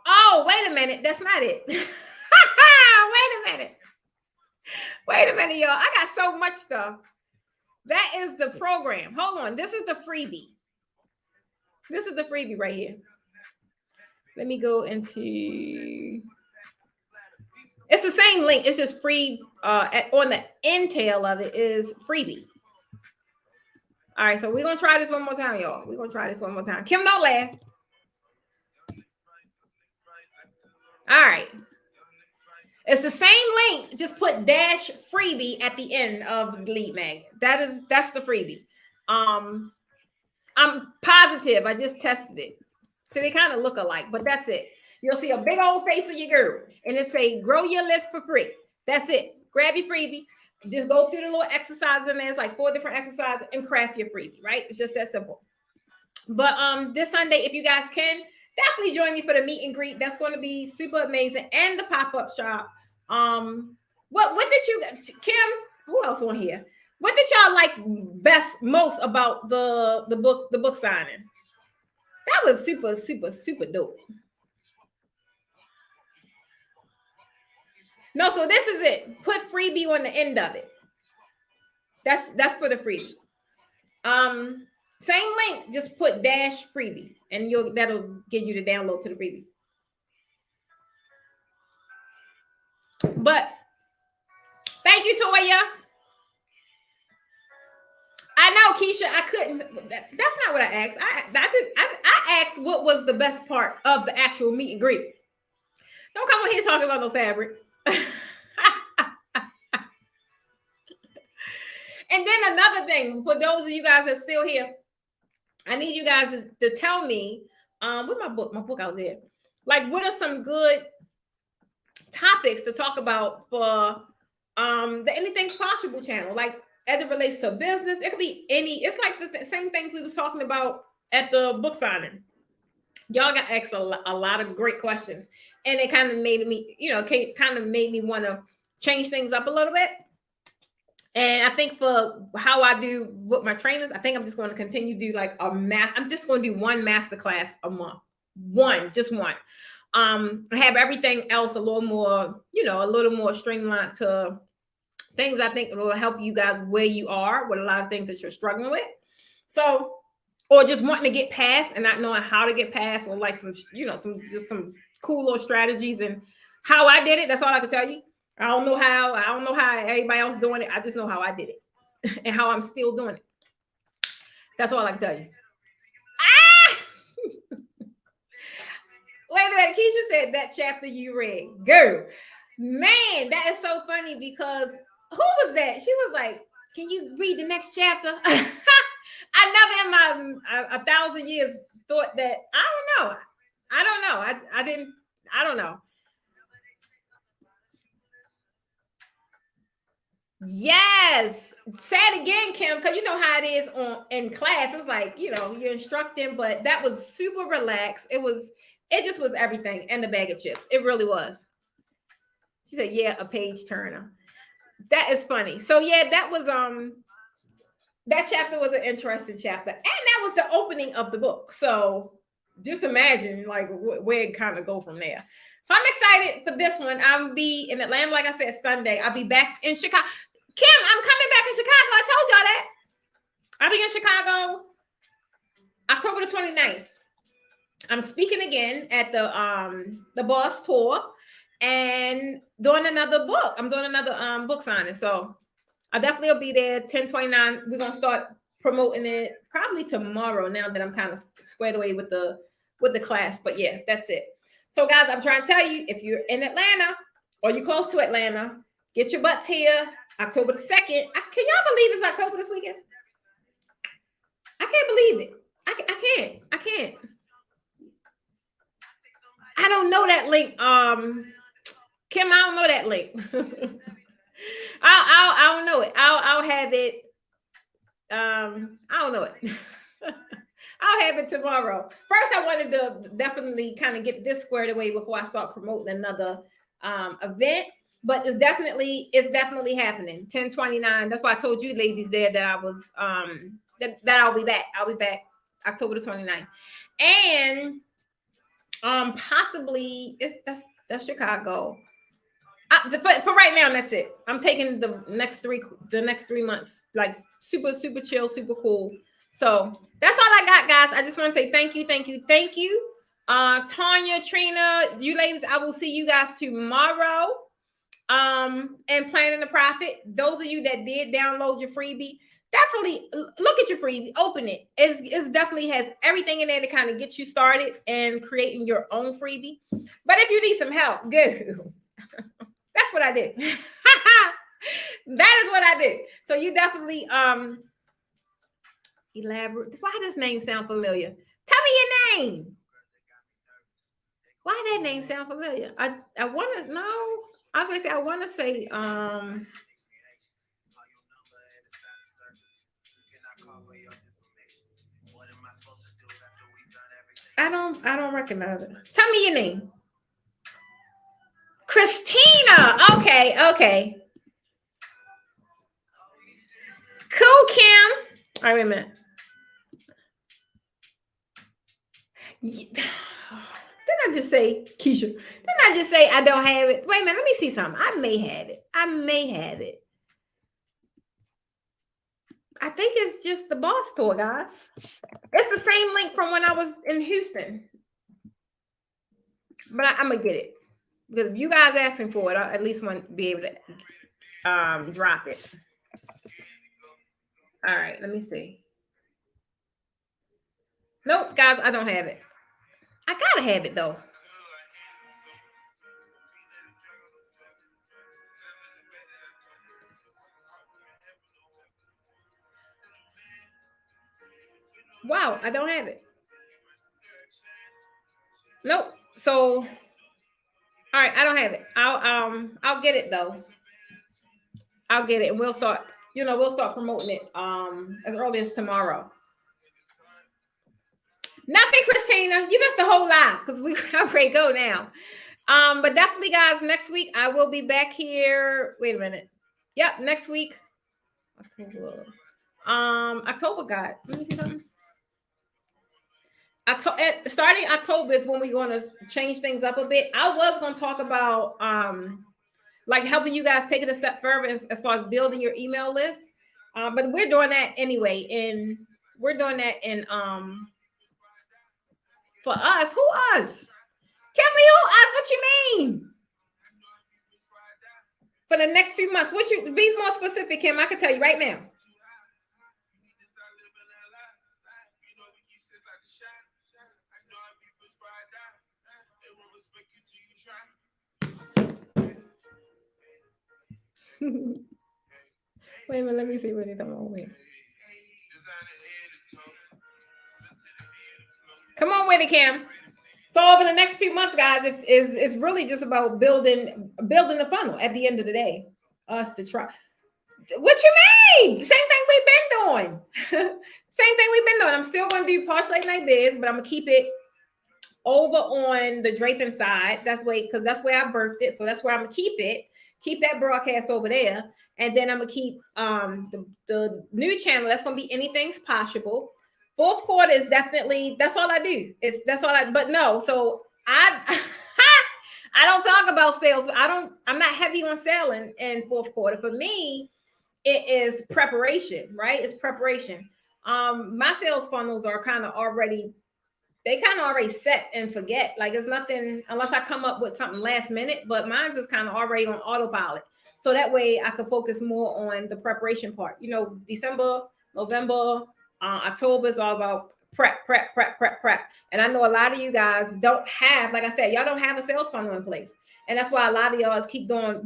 Oh, wait a minute. That's not it. Wait a minute. Wait a minute, y'all. I got so much stuff. That is the program. Hold on. This is the freebie. This is the freebie right here. Let me go into... It's the same link. It's just free. On the entail of it is freebie. All right, so we're going to try this one more time, y'all. We're going to try this one more time. Kim, don't laugh. All right. It's the same link. Just put dash freebie at the end of the lead mag. That's the freebie. I'm positive. I just tested it. So they kind of look alike, but that's it. You'll see a big old face of your girl, and it say grow your list for free. That's it. Grab your freebie. Just go through the little exercises in there. It's like 4 different exercises and craft your freebie, right? It's just that simple. But this Sunday, if you guys can, definitely join me for the meet and greet. That's going to be super amazing. And the pop-up shop. What did you, Kim, who else on here? What did y'all like most about the book signing? That was super, super, super dope. No, so this is it. Put freebie on the end of it. That's for the freebie. Same link, just put dash freebie, and that'll give you the download to the freebie. But thank you, Toya. I know, Keisha. I couldn't. That's not what I asked. I asked what was the best part of the actual meet and greet. Don't come on here talking about no fabric. And then another thing, for those of you guys that's still here, I need you guys to tell me, with my book out there, like what are some good topics to talk about for the Anything's Possible channel, like as it relates to business. It could be it's like the same things we was talking about at the book signing. Y'all got asked a lot of great questions, and it kind of made me, want to change things up a little bit. And I think for how I do with my trainers, I think I'm just going to continue to do like I'm just going to do one master class a month. Just one. I have everything else a little more streamlined to things I think will help you guys where you are with a lot of things that you're struggling with. So, or just wanting to get past and not knowing how to get past, or like some cool little strategies and how I did it. That's all I can tell you. I don't know how everybody else doing it. I just know how I did it and how I'm still doing it. That's all I can tell you. Wait a minute. Keisha said that chapter you read. Girl, man, that is so funny because who was that? She was like, can you read the next chapter? I never in my 1,000 years thought that. I don't know. I don't know. Yes. Say it again, Kim, because you know how it is on in class. It's like, you're instructing, but that was super relaxed. It just was everything and the bag of chips. It really was. She said, yeah, a page turner. That is funny. So yeah, that chapter was an interesting chapter. And that was the opening of the book. So just imagine like where it kind of go from there. So I'm excited for this one. I'll be in Atlanta, like I said, Sunday. I'll be back in Chicago. Kim, I'm coming back in Chicago. I told y'all that. I'll be in Chicago October the 29th. I'm speaking again at the Boss Tour and doing another book. I'm doing another book signing. So I definitely will be there 10/29. We're gonna start promoting it probably tomorrow now that I'm kind of squared away with the class. But yeah, that's it. So guys, I'm trying to tell you, if you're in Atlanta or you're close to Atlanta, get your butts here October the 2nd. Can y'all believe it's October this weekend? I can't believe it. I can't. I can't. I don't know that link. Kim, I don't know that link. I don't know it. I'll have it. I don't know it. I'll have it tomorrow. First, I wanted to definitely kind of get this squared away before I start promoting another event. But it's definitely happening. 10/29. That's why I told you ladies there that I was that I'll be back. I'll be back October the 29th. And possibly that's Chicago. For right now, that's it. I'm taking the next 3 months like super super chill, super cool. So that's all I got, guys. I just want to say thank you, thank you, thank you. Tanya, Trina, you ladies, I will see you guys tomorrow. And planning the profit. Those of you that did download your freebie, definitely look at your freebie, open it. It definitely has everything in there to kind of get you started and creating your own freebie. But if you need some help, good. That's what I did. That is what I did. So you definitely elaborate. Why does name sound familiar? Tell me your name. Why that name sound familiar? I want to know. I was gonna say I want to say I don't recognize it. Tell me your name. Christina. Okay, okay. Cool, Kim. All right, wait a minute. Didn't I just say Keisha? Didn't I just say I don't have it? Wait a minute, let me see something. I may have it. I may have it. I think it's just the Boss Tour, guys. It's the same link from when I was in Houston. But I'm gonna get it. Because if you guys asking for it, I at least want to be able to drop it. All right, let me see. Nope, guys, I don't have it. I gotta have it though. Wow, I don't have it. Nope. So, all right, I don't have it. I'll get it though. I'll get it, and we'll start. We'll start promoting it as early as tomorrow. Nothing, Christina. You missed the whole lot because we already go now. But definitely, guys, next week I will be back here. Wait a minute. Yep, next week. October, God. Let me see something. Starting October is when we're going to change things up a bit. I was going to talk about like helping you guys take it a step further as far as building your email list. But we're doing that anyway, and we're doing that in for us. Who us? Tell me who us? What you mean? For the next few months, what you be more specific, Kim? I can tell you right now. Wait a minute, let me see what he's talking about. Wait. Come on with it, Cam. So over the next few months, guys, it's really just about building the funnel at the end of the day. Us to try. What you mean? Same thing we've been doing. Same thing we've been doing. I'm still going to do Posh Late Night Biz, but I'm going to keep it over on the draping side. That's way, because that's where I birthed it. So that's where I'm going to keep it. Keep that broadcast over there. And then I'm going to keep the new channel. That's going to be Anything's Possible. Fourth quarter is definitely, that's all I do. That's all I, but no. So I I don't talk about sales. I'm not heavy on selling in fourth quarter. For me, it is preparation, right? It's preparation. My sales funnels are kind of already, they kind of already set and forget. Like it's nothing unless I come up with something last minute, but mine's is kind of already on autopilot. So that way I could focus more on the preparation part. You know, December, November, October is all about prep. And I know a lot of you guys don't have, like I said, y'all don't have a sales funnel in place. And that's why a lot of y'all keep doing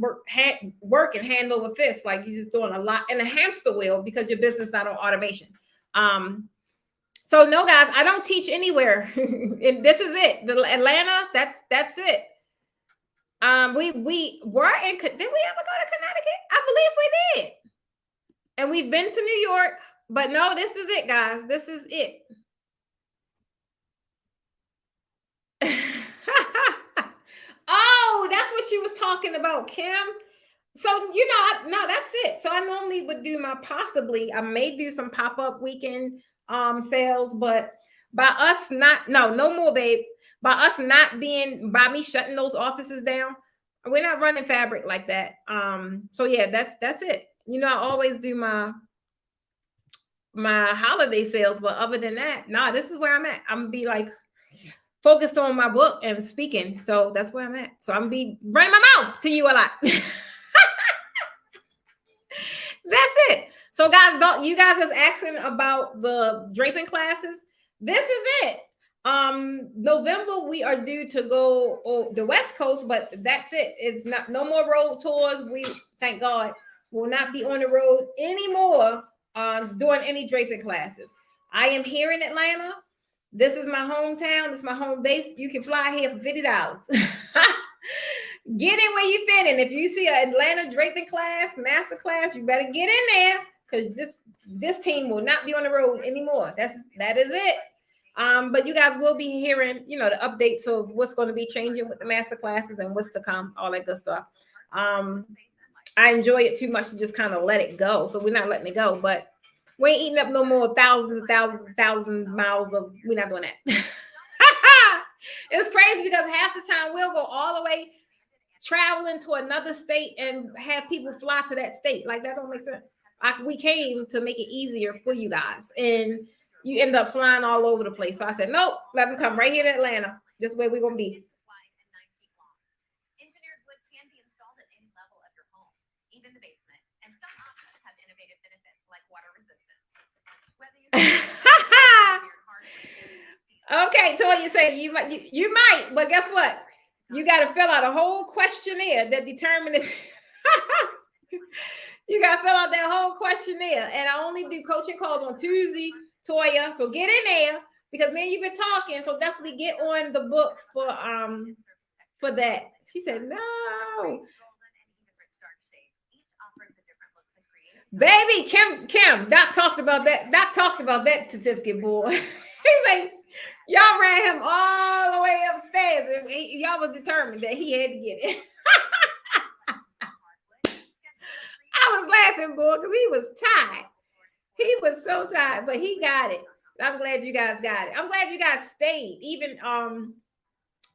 work and hand over fist. Like you're just doing a lot in a hamster wheel because your business is not on automation. So no, guys, I don't teach anywhere. And this is it. The Atlanta, that's it. We were in, did we ever go to Connecticut? I believe we did. And we've been to New York, but no, this is it, guys. This is it. Oh, that's what you was talking about, Kim. So, you know, no, that's it. So I normally would do I may do some pop-up weekend sales, but by us no more, babe. By me shutting those offices down, we're not running fabric like that. So yeah, that's it. You know, I always do my holiday sales, but other than that, nah, this is where I'm at. I'm gonna be like focused on my book and speaking. So that's where I'm at. So I'm gonna be running my mouth to you a lot. That's it. So guys, you guys is asking about the draping classes. This is it. November we are due to go the West Coast, but that's it. It's not no more road tours. We thank God will not be on the road anymore doing any draping classes. I am here in Atlanta. This is my hometown. This is my home base. You can fly here for $50. Get in where you fit in. If you see an Atlanta draping class, master class, you better get in there because this team will not be on the road anymore. That is it. But you guys will be hearing, you know, the updates of what's going to be changing with the master classes and what's to come, all that good stuff. I enjoy it too much to just kind of let it go. So we're not letting it go, but we ain't eating up no more thousands miles of, we're not doing that. It's crazy because half the time we'll go all the way traveling to another state and have people fly to that state. Like that don't make sense. We came to make it easier for you guys, and you end up flying all over the place. So I said, nope, let them come right here to Atlanta. This way we're gonna be. Engineered wood can be installed at any level of your home, even the basement, and some options have innovative benefits like water resistance. Whether you okay, so you say you might, but guess what? You got to fill out a whole questionnaire that determines if you got to fill out that whole questionnaire. And I only do coaching calls on Tuesday, Toya. So get in there because man, you've been talking. So definitely get on the books for that. She said no. Baby, Kim, Doc talked about that. Doc talked about that certificate, boy. He's like, y'all ran him all the way upstairs. Y'all was determined that he had to get it. I was laughing, boy, because he was tired. He was so tired, but he got it. I'm glad you guys got it. I'm glad you guys stayed. Even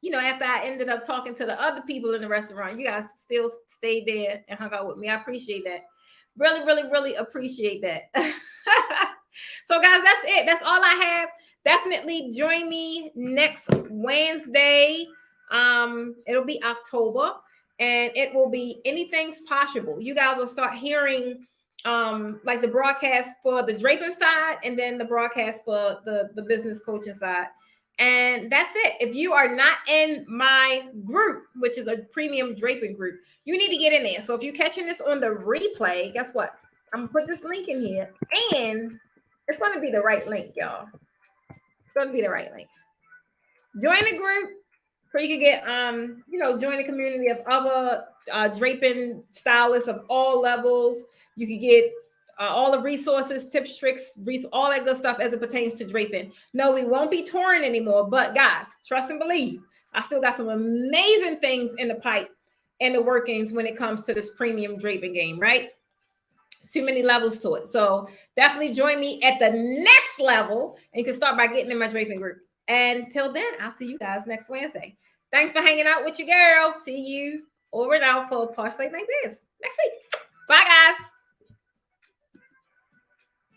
you know, after I ended up talking to the other people in the restaurant, you guys still stayed there and hung out with me. I appreciate that. Really, really, really appreciate that. So, guys, that's it. That's all I have. Definitely join me next Wednesday. It'll be October, and it will be Anything's Possible. You guys will start hearing like the broadcast for the draping side and then the broadcast for the business coaching side. And that's it. If you are not in my group, which is a premium draping group, you need to get in there. So if you're catching this on the replay, guess what? I'm gonna put this link in here, and it's going to be the right link, y'all. It's going to be the right link. Join the group So you can get, join the community of other draping stylists of all levels. You can get all the resources, tips, tricks, all that good stuff as it pertains to draping. No, we won't be touring anymore, but guys, trust and believe, I still got some amazing things in the pipe and the workings when it comes to this premium draping game, right? It's too many levels to it. So definitely join me at the next level, and you can start by getting in my draping group. And till then, I'll see you guys next Wednesday. Thanks for hanging out with your girl. See you over and out for Partially Like This next week. Bye, guys.